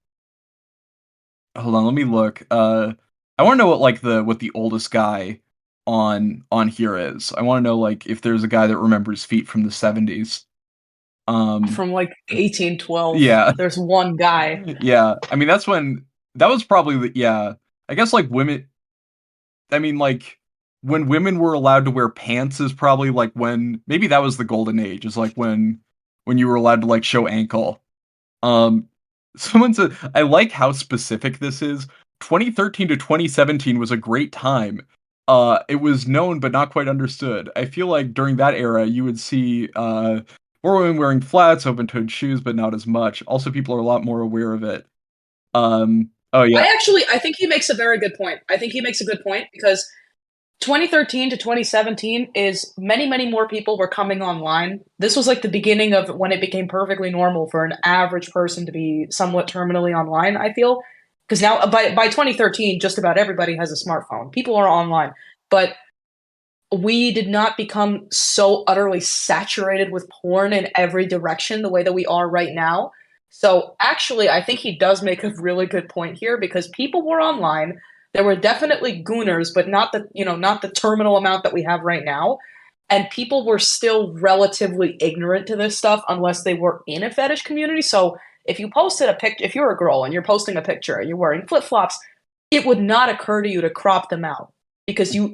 hold on, let me look. I want to know what the oldest guy on here is. I want to know like if there's a guy that remembers feet from the 70s. Um, From like 1812. yeah. There's one guy. Yeah, I mean, that was probably yeah. I guess, like, I mean, like, when women were allowed to wear pants is probably, like, when maybe that was the golden age, is, like, when you were allowed to, like, show ankle. Um, someone said I like how specific this is. 2013 to 2017 was a great time. It was known but not quite understood. I feel like during that era, you would see, more women wearing flats, open-toed shoes, but not as much. Also, people are a lot more aware of it. Oh yeah, I think he makes a very good point. I think he makes a good point because 2013 to 2017 is many more people were coming online. This was like the beginning of when it became perfectly normal for an average person to be somewhat terminally online, I feel. Because now by 2013 just about everybody has a smartphone. People are online. But we did not become so utterly saturated with porn in every direction the way that we are right now. So actually, I think he does make a really good point here because people were online. There were definitely gooners, but not the, not the terminal amount that we have right now. And people were still relatively ignorant to this stuff unless they were in a fetish community. So if you posted a picture, if you're a girl and you're posting a picture and you're wearing flip-flops, it would not occur to you to crop them out because you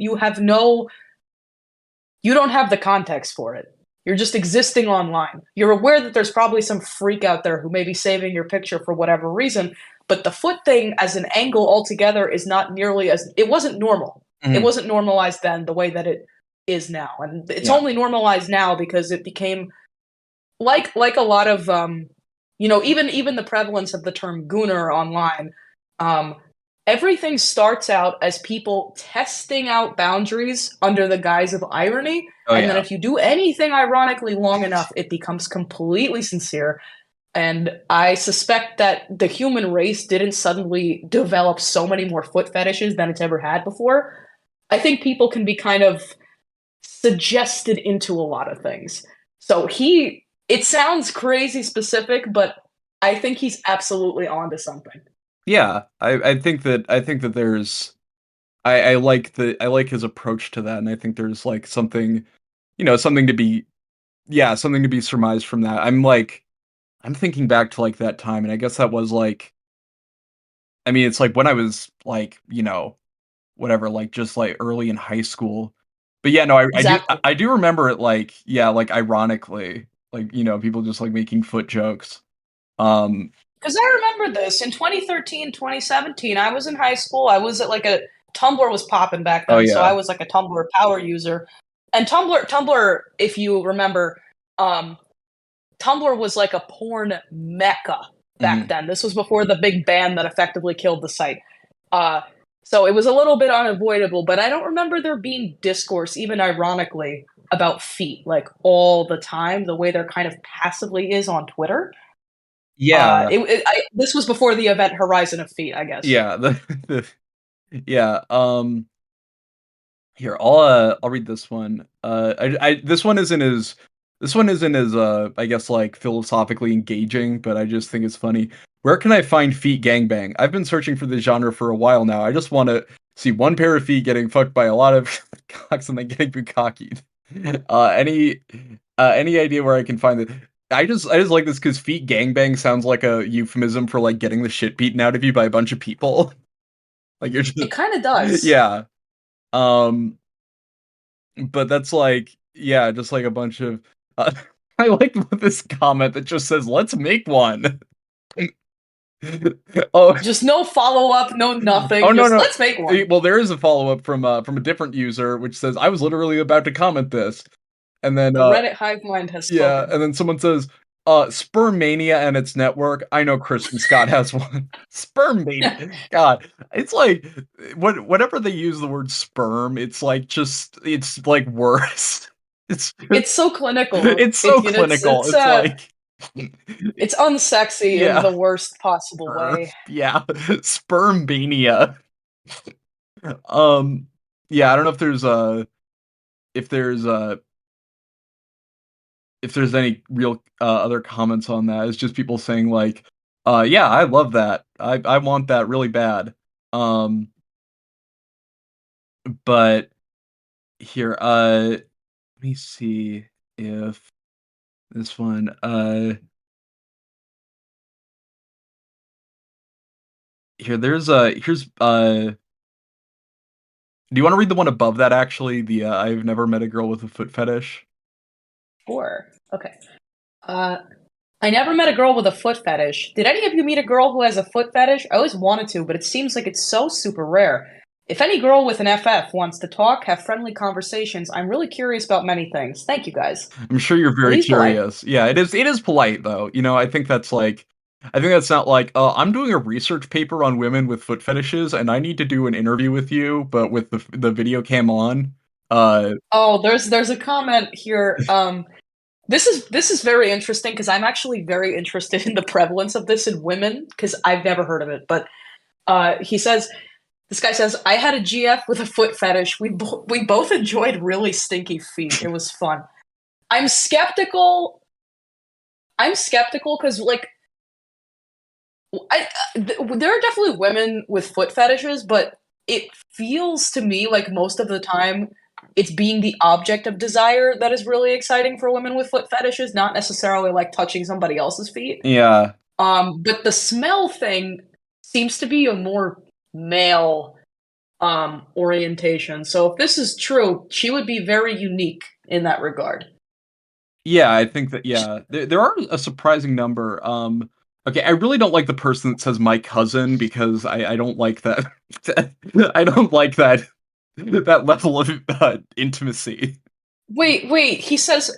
don't have the context for it. You're just existing online. You're aware that there's probably some freak out there who may be saving your picture for whatever reason, but the foot thing as an angle altogether is not nearly as it wasn't normal. It Mhm. wasn't normalized then the way that it is now. And it's Yeah. only normalized now because it became like a lot of even the prevalence of the term gooner online. um Everything starts out as people testing out boundaries under the guise of irony, Oh, and then yeah. if you do anything ironically long enough it becomes completely sincere. And I suspect that the human race didn't suddenly develop so many more foot fetishes than it's ever had before. I think people can be kind of suggested into a lot of things. So it sounds crazy specific, but I think he's absolutely onto something. Yeah. I think that there's I like his approach to that, and I think there's, like, something, something to be yeah, something to be surmised from that. I'm thinking back to, like, that time, and I guess that was, like I mean, it's, like, when I was, like, whatever, like, just, like, early in high school. But, yeah, no, Exactly. I do remember it, like, yeah, like, ironically, like, people just, like, making foot jokes. Um Because I remember this in 2013, 2017. I was in high school. I was at like a Tumblr was popping back Oh, then, so I yeah. was like a Tumblr power user. And Tumblr, if you remember, um, Tumblr was like a porn mecca back Mhm. then. This was before the big ban that effectively killed the site. Uh, so it was a little bit unavoidable, but I don't remember there being discourse, even ironically, about feet like all the time, the way there kind of passively is on Twitter. Yeah. This was before the event Horizon of Feet, I guess. Yeah, the yeah, here, I'll read this one. This one isn't as, I guess, like, philosophically engaging, but I just think it's funny. "Where can I find feet gangbang? I've been searching for this genre for a while now. I just wanna see one pair of feet getting fucked by a lot of cocks and then getting bukkakied. Any any idea where I can find it?" I just like this because feet gangbang sounds like a euphemism for, like, getting the shit beaten out of you by a bunch of people. Like, you're just It kind of does. yeah. Um but that's like yeah, just like a bunch of I like this comment that just says, "Let's make one." Oh, Just no follow up, no oh, nothing. no, Just no. let's make one. Well, there is a follow-up from a different user, which says, "I was literally about to comment this." And then, The Reddit hive mind has yeah, spoken. and then someone says, Sperm Mania and its network. I know Kristen Scott has one." Sperm Mania. God, it's like, whenever they use the word sperm, it's like just it's like worse. It's It's so clinical. it's so clinical. It's like It's unsexy in yeah, the worst possible way. yeah, Sperm Mania. Um, yeah, I don't know if there's, if there's any real, other comments on that. It's just people saying like, "Yeah, I love that. I want that really bad." Um, but here, let me see if this one, here, here's, do you wanna read the one above that actually? I've never met a girl with a foot fetish? Sure. Okay. Uh, I never met a girl with a foot fetish. Did any of you meet a girl who has a foot fetish? I always wanted to, but it seems like it's so super rare. If any girl with an FF wants to talk, have friendly conversations, I'm really curious about many things. Thank you guys. I'm sure you're Well, very he's polite. curious. Yeah, it is polite though. I think that's like I think that's not like, I'm doing a research paper on women with foot fetishes and I need to do an interview with you, but with the video cam on." Uh, Oh, there's a comment here. This is very interesting because I'm actually very interested in the prevalence of this in women because I've never heard of it. But he says This guy says, I had a GF with a foot fetish. We both enjoyed really stinky feet. It was fun. I'm skeptical. I'm skeptical because, like, there are definitely women with foot fetishes, but it feels to me like most of the time it's being the object of desire that is really exciting for women with foot fetishes, not necessarily like touching somebody else's feet. Yeah. But the smell thing seems to be a more male orientation. So if this is true, she would be very unique in that regard. Yeah, I think that yeah. There are a surprising number. Okay, I really don't like the person that says my cousin because I don't like that. I don't like that level of intimacy. Wait, he says,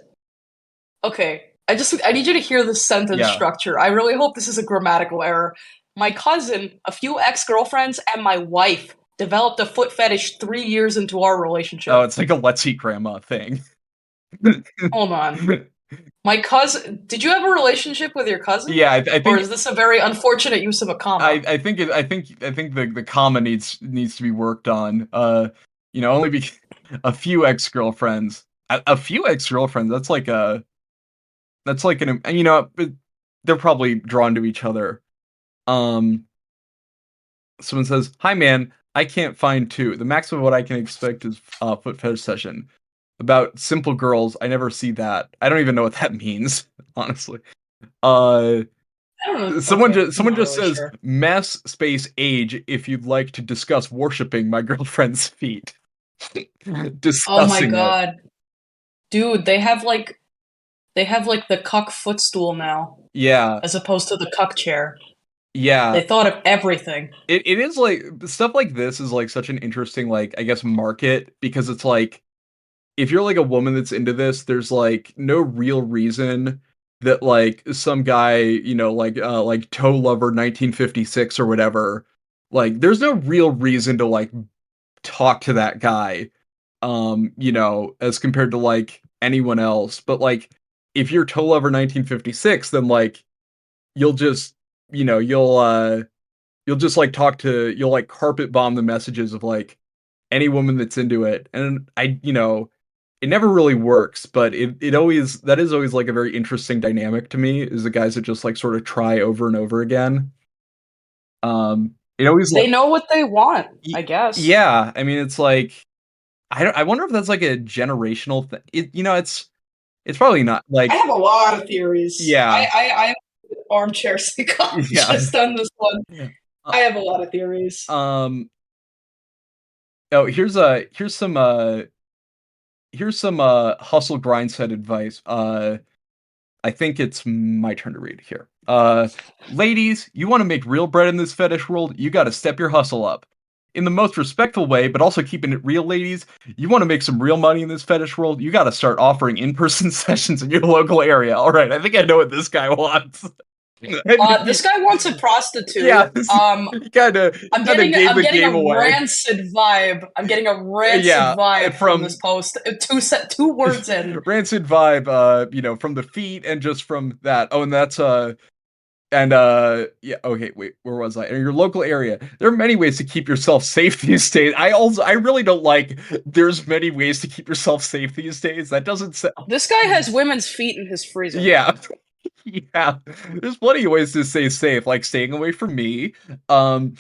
okay, I need you to hear this sentence Yeah. structure. I really hope this is a grammatical error. My cousin, a few ex-girlfriends, and my wife developed a foot fetish 3 years into our Oh, relationship. it's like a let's eat grandma thing. Hold on. My cousin, did you have a relationship with your cousin? Yeah, I Or think is this a very unfortunate use of a comma? I think the comma needs to be worked on. Only be a few ex-girlfriends. A few ex-girlfriends, that's like an they're probably drawn to each other. Um Someone says, "Hi man, I can't find two. The maximum of what I can expect is foot fetish session. About simple girls, I never see that. I don't even know what that means, honestly." Uh I don't know. Okay, I'm someone not just really says sure. mass space age if you'd like to discuss worshiping my girlfriend's feet. Oh my Discussing it. god. Dude, they have like the cuck footstool now, Yeah. as opposed to the cuck chair. Yeah. They thought of everything. It is like stuff like this is like such an interesting like I guess market because it's like if you're like a woman that's into this, there's like no real reason that like some guy, like toe lover 1956 or whatever, like there's no real reason to like talk to that guy, as compared to like anyone else. But like if you're toe lover 1956, then like you'll just, you know, you'll just like you'll like carpet bomb the messages of like any woman that's into it. And it never really works, but it always that is always like a very interesting dynamic to me is the guys that just like sort of try over and over again. It always They like know what they want, y- I guess. yeah, I mean it's like I wonder if that's like a generational thing. It's probably not I like have a lot of theories. yeah. I'm an armchair Yeah. psychologist on this one. Uh, I have a lot of theories. um oh, here's some hustle grind set advice. I think it's my turn to read here. Ladies, you want to make real bread in this fetish world, you got to step your hustle up. In the most respectful way, but also keeping it real, ladies, you want to make some real money in this fetish world, you got to start offering in-person sessions in your local area. All right, I think I know what this guy wants. This guy wants a prostitute. Yeah, this kind of gave I'm the getting game a away. rancid vibe. I'm getting a rancid Yeah, vibe from this from post. Two words in. rancid vibe, from the feet and just from that. Oh, and that's yeah, okay, wait, where was I? In your local area, there are many ways to keep yourself safe these days. I really don't like there's many ways to keep yourself safe these days. That doesn't sound This guy has women's feet in his freezer. yeah. Yeah. There's plenty of ways to stay safe, like staying away from me. Um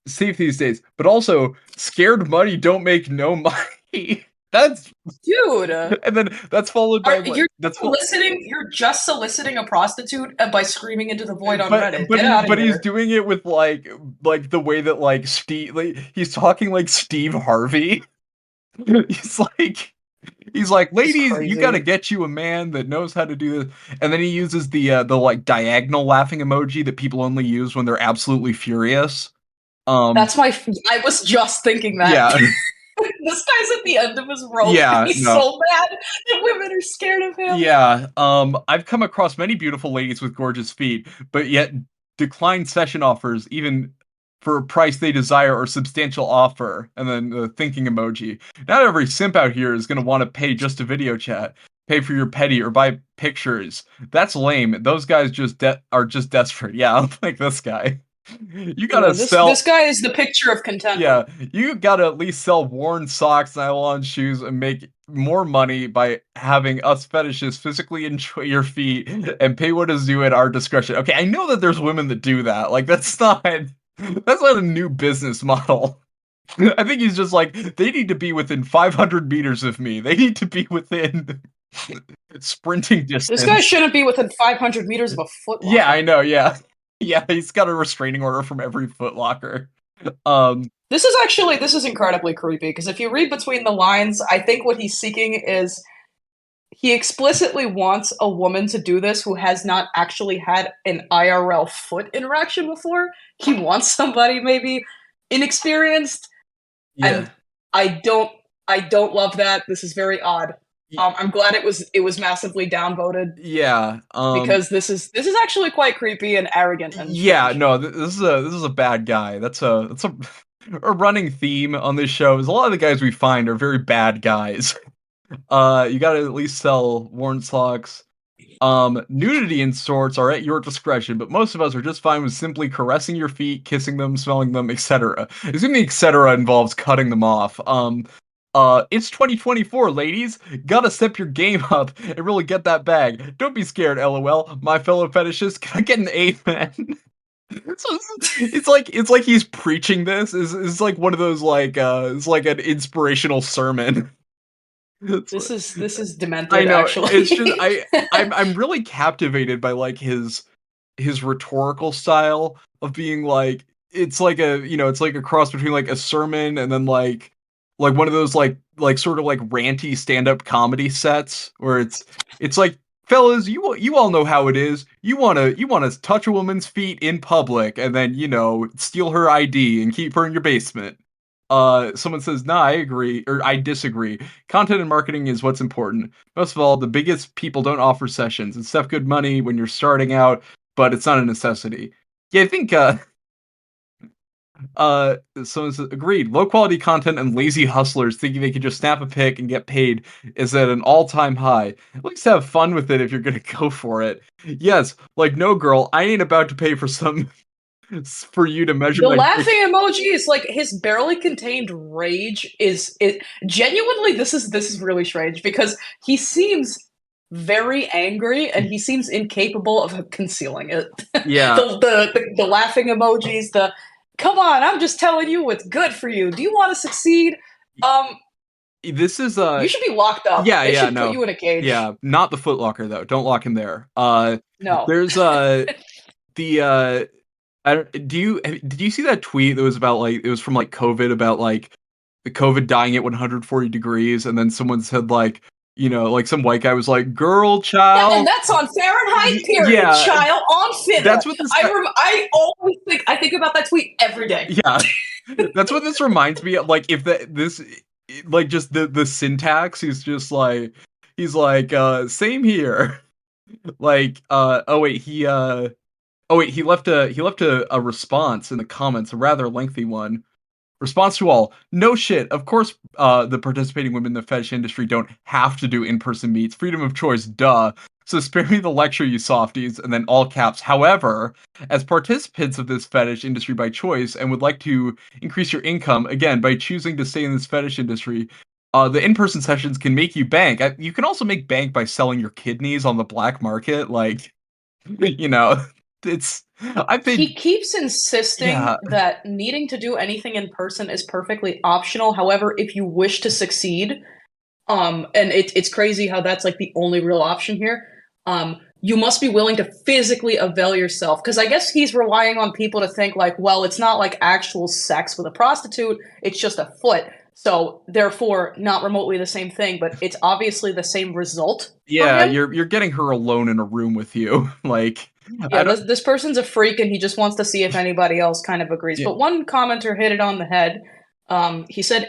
Safe these days. But also scared money don't make no money. That's Dude, and then that's followed by what you're just soliciting a prostitute by screaming into the void on but Reddit. Get out of he's here. doing it with the way that like Steve like, he's talking like Steve Harvey. He's like It's ladies, you got to crazy. get you a man that knows how to do this. And then he uses the like diagonal laughing emoji that people only use when they're absolutely furious. Um I was just thinking that. yeah. This guy's at the end of his rope and Yeah, he's no. so mad that women are scared of him. Yeah, I've come across many beautiful ladies with gorgeous feet, but yet decline session offers even for a price they desire or substantial offer. And then the thinking emoji. Not every simp out here is gonna want to pay just to video chat, pay for your petty or buy pictures. That's lame. Those guys are just desperate. Yeah, I'm like this guy. You Yeah, gotta this sell guy is the picture of contentment. yeah, you gotta at least sell worn socks, nylon shoes, and make more money by having us fetishists physically enjoy your feet and pay what is due at our discretion. Okay, I know that there's women that do that. Like that's not a new business model. I think he's just like, they need to be within 500 meters of me. They need to be within sprinting This guy distance. shouldn't be within 500 meters of a Foot Yeah, I Locker. know. Yeah, yeah. He's got a restraining order from every Foot Locker. Um, This is incredibly creepy because if you read between the lines, I think what he's seeking is he explicitly wants a woman to do this who has not actually had an IRL foot interaction before. He wants somebody maybe inexperienced, and yeah, I don't I don't love that. This is very odd. y- I'm glad it was massively downvoted yeah. because this is actually quite creepy and arrogant and Yeah, strange. no, this is a bad guy. That's a running theme on this show is a lot of the guys we find are very bad guys. You gotta at least sell worn socks. Nudity and sorts are at your discretion, but most of us are just fine with simply caressing your feet, kissing them, smelling them, etc. Assuming etc. involves cutting them off. It's 2024, ladies. Gotta step your game up and really get that bag. Don't be scared, lol. My fellow fetishists, can I get an amen? So it's like he's preaching this. Is like one of those like it's like an inspirational sermon. It's This is I demented know. It's just actually. I'm really captivated by like his rhetorical style of being like it's like it's like a cross between like a sermon and then like one of those like sort of like ranty stand-up comedy sets where it's like fellas you all know how it is you want to touch a woman's feet in public and then steal her ID and keep her in your basement. Someone says, "Nah, I agree or I disagree. Content and marketing is what's important. Most of all, the biggest people don't offer sessions. It's stuff good money when you're starting out, but it's not a necessity." Yeah, I think someone says, agreed. Low quality content and lazy hustlers thinking they can just snap a pic and get paid is at an all-time high. At least have fun with it if you're gonna go for it. Yes, like no girl, I ain't about to pay for some for you to measure The my dick. laughing emoji is like his barely contained rage is it genuinely this is really strange because he seems very angry and he seems incapable of concealing it. Yeah. The laughing emojis, the come on, I'm just telling you what's good for you. Do you want to succeed? Um, This is you should be locked up. yeah, They yeah, should put no. you in a cage. Yeah, not the Foot Locker though. Don't lock him there. No. There's the I don't, did you see that tweet that was about like it was from like COVID about like the COVID dying at 140 degrees and then someone said like like some white guy was like girl Yeah, and child. that's on Fahrenheit. Period. Yeah, Child on finna. that's what this guy I always think about that tweet every day. yeah. That's what this reminds me of like if this like just the syntax he's like same here. Like, oh wait, he left a response in the comments, a rather lengthy one. Response to all. No shit. Of course, the participating women in the fetish industry don't have to do in-person meets. Freedom of choice, duh. So spare me the lecture, you softies, and then all caps. However, as participants of this fetish industry by choice and would like to increase your income, again, by choosing to stay in this fetish industry, the in-person sessions can make you bank. You can also make bank by selling your kidneys on the black market. Like, you know, it's, I've He been, keeps insisting yeah, that needing to do anything in person is perfectly optional. However, if you wish to succeed, and it's crazy how that's like the only real option here. You must be willing to physically avail yourself because I guess he's relying on people to think like, well, it's not like actual sex with a prostitute; it's just a foot. So therefore, not remotely the same thing, but it's obviously the same result for yeah, him. you're getting her alone in a room with you. Like, I Yeah, don't. this person's a freak and he just wants to see if anybody else kind of agrees. Yeah, But one commenter hit it on the head. He said,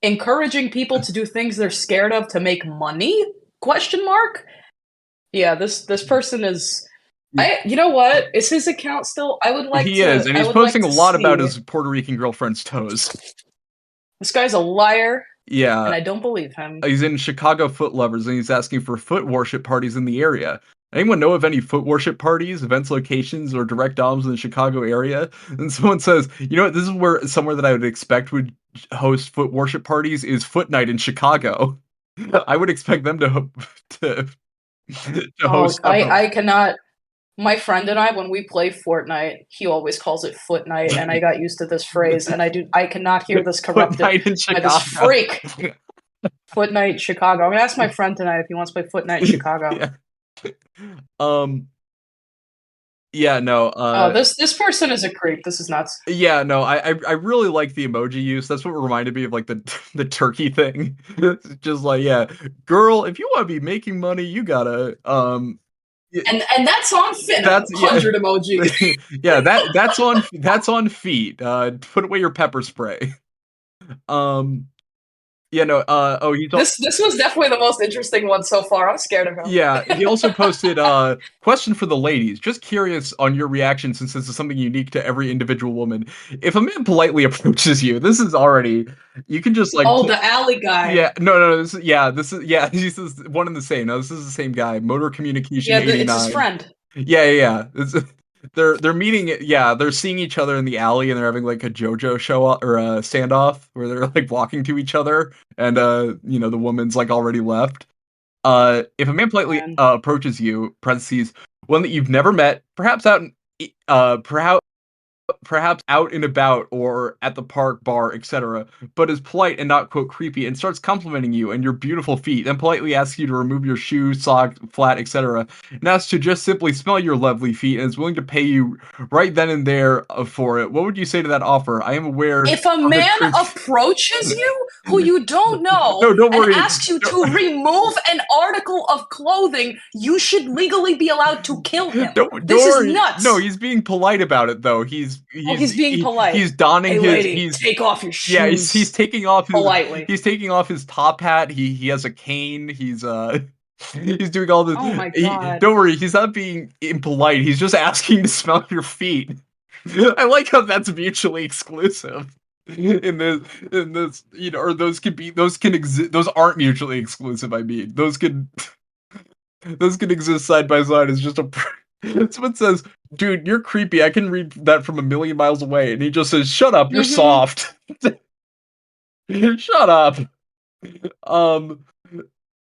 encouraging people to do things they're scared of to make money? Question mark. Yeah, this person is. I you know what? Is his account still? he is, and I he's would like posting a to lot about see. his Puerto Rican girlfriend's toes. This guy's a liar, and Yeah, I don't believe him. he's in Chicago Foot Lovers, and he's asking for foot worship parties in the area. Anyone know of any foot worship parties, events, locations, or direct DOMs in the Chicago area? And someone says, you know what? This is where somewhere that I would expect would host foot worship parties is Foot Night in Chicago. I would expect them to to Oh, host a I cannot. My friend and I, when we play Fortnite, he always calls it foot night, and I got used to this phrase, and I cannot hear this Foot corrupted Night in by this Chicago. freak. Foot night Chicago. I'm gonna ask my friend tonight if he wants to play foot night Chicago. Yeah. Um. Yeah. No. Oh, this person is a creep. This is nuts. Yeah, no, I really like the emoji use. That's what reminded me of like the the turkey thing. It's just like, yeah, girl, if you want to be making money, you gotta y- And that's on Finna. that's yeah 100 emoji. yeah that's on feet. Put away your pepper spray. Um yeah no oh he's This was definitely the most interesting one so far. I'm scared of him. Yeah, he also posted, question for the ladies. Just curious on your reaction since this is something unique to every individual woman. If a man politely approaches you, this is already you can just like Oh, the alley guy. yeah, no, this is yeah, this is one and the same. No, this is the same guy. Motor Communication Yeah, it's his 89. friend. Yeah. It's, they're meeting yeah, they're seeing each other in the alley and they're having like a JoJo show or a standoff where they're like walking to each other and you know, the woman's like already left. If a man politely Man. approaches you, parentheses, one that you've never met, perhaps out in, perhaps out and about or at the park, bar, etc., but is polite and not quote creepy and starts complimenting you and your beautiful feet, then politely asks you to remove your shoe, sock, flat, etc., and asks to just simply smell your lovely feet and is willing to pay you right then and there for it. What would you say to that offer? I am aware If a of the man creep. approaches you who you don't know No, don't and worry. asks you to remove an article of clothing, you should legally be allowed to kill him. Don't This is worry. No, nuts. he's being polite about it though. Oh, he's being polite. He's donning Hey, his lady, take off your yeah, he's shoes politely. taking off his top hat. He has a cane. He's he's doing all this. Oh my god. Don't worry, he's not being impolite. He's just asking to smell your feet. I like how that's mutually exclusive. In this, you know, or those can exist. Those aren't mutually exclusive. I mean, those can exist side by side as just a. Someone says, "Dude, you're creepy. I can read that from a million miles away," and he just says, "Shut up. You're Mm-hmm. soft. Shut up." Um,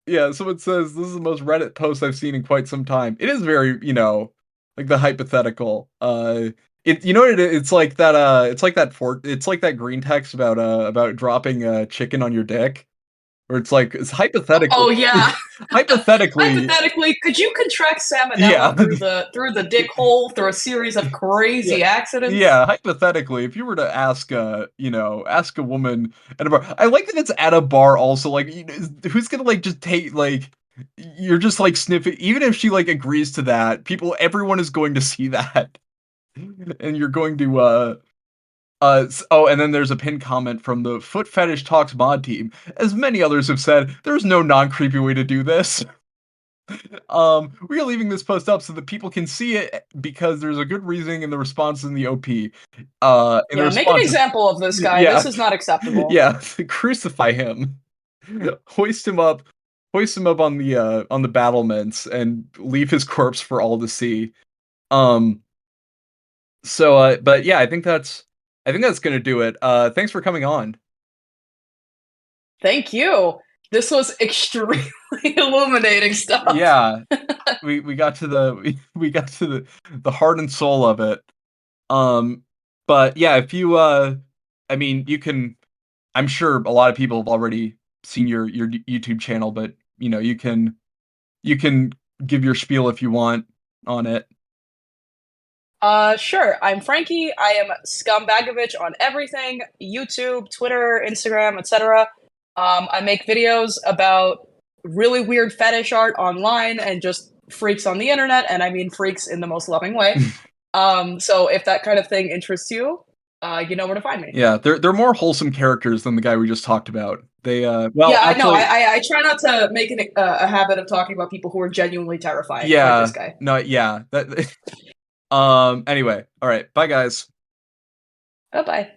yeah. Someone says this is the most Reddit post I've seen in quite some time. It is very, you know, like the hypothetical. It you know what it is? It's like that green text about dropping a chicken on your dick. Where it's hypothetical Oh yeah. hypothetically, Hypothetically, could you contract yeah. salmonella through the dick hole through a series of Yeah. crazy accidents? Yeah, hypothetically, if you were to ask you know, ask a woman at a bar. I like that it's at a bar also, like, you know, who's gonna, like, just take, like you're just, like, sniffing even if she, like, agrees to that, everyone is going to see that. And you're going to, oh, and then there's a pinned comment from the Foot Fetish Talks mod team. As many others have said, there's no non-creepy way to do this. We are leaving this post up so that people can see it because there's a good reasoning in the response in the OP. In the Yeah, make an response, example of this guy. yeah, This is not acceptable. yeah, crucify him, hoist him up, on the battlements, and leave his corpse for all to see. Um, but yeah, I think that's gonna do it. Thanks for coming on. Thank you. This was extremely illuminating stuff. Yeah, we got to the we got to the heart and soul of it. Um, but yeah, if you, I mean, you can. I'm sure a lot of people have already seen your YouTube channel, but you know, you can give your spiel if you want on it. Sure. I'm Frankie. I am skumbagovich on everything: YouTube, Twitter, Instagram, etc. I make videos about really weird fetish art online and just freaks on the internet, and I mean freaks in the most loving way. So if that kind of thing interests you, you know where to find me. Yeah, they're more wholesome characters than the guy we just talked about. They, well, Yeah, I know. actually, I try not to make a habit of talking about people who are genuinely terrifying, like this yeah, guy. no, yeah, that. Anyway, all right, bye guys. Bye bye.